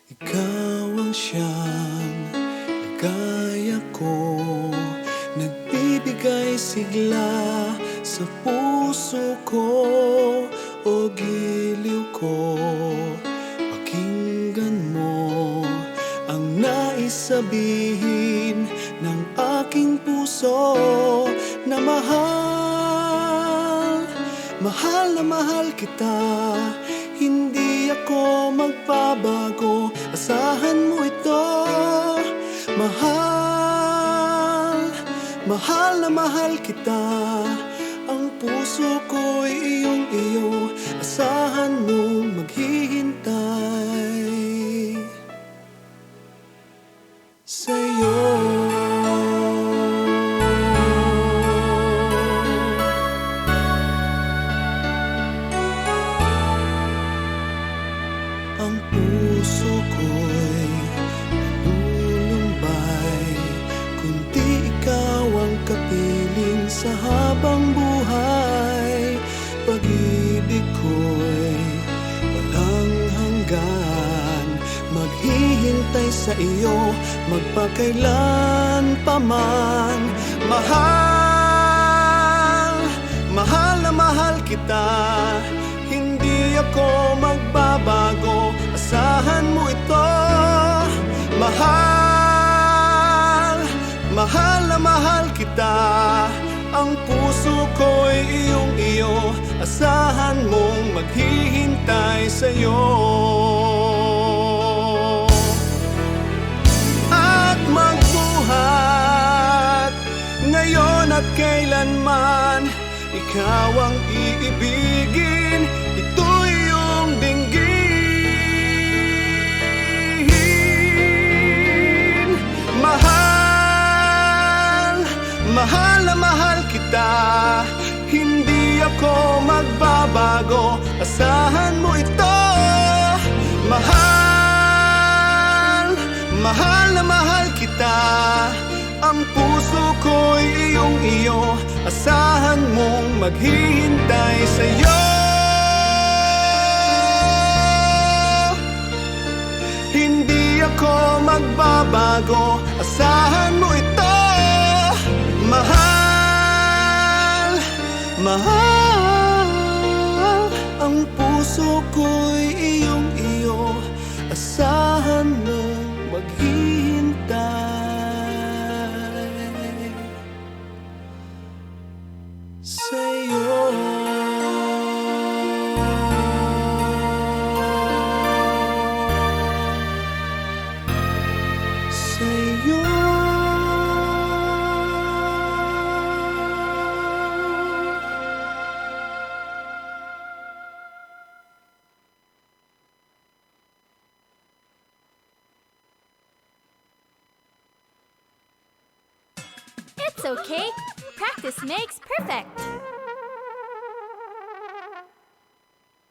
Ikaw ang siyang ligaya ko, nagbibigay sigla sa puso ko o giliw ko. Pakinggan mo ang nais sabihin ng aking puso na mahal, mahal na mahal kita. Hindi ako magbabago, asahan mo ito. Mahal, mahal na mahal kita. Ang puso ko'y iyong iyo, asahan mo maghihintay sa'yo. Ang puso ko'y lulumbay kung di ikaw ang kapiling sa habang buhay. Pag-ibig ko'y walang hanggan, maghihintay sa iyo magpakailan pa man. Mahal, mahal na mahal kita. Hindi ako magbabago, asahan mo ito. Mahal, mahal na mahal kita. Ang puso ko'y iyong iyo, asahan mong maghihintay sa'yo. At magbuhat ngayon at kailanman, ikaw ang iibigin, ito iyong dinggin. Mahal, mahal na mahal kita. Hindi ako magbabago, asahan mo ito. Mahal, mahal na mahal kita. Ang puso ko'y iyong iyo, asahan mong maghihintay sa'yo. Hindi ako magbabago, asahan mo ito. Mahal, mahal. Ang puso ko'y iyong iyo, asahan mong maghihintay sa'yo. Sa'yo. It's okay. Practice makes perfect.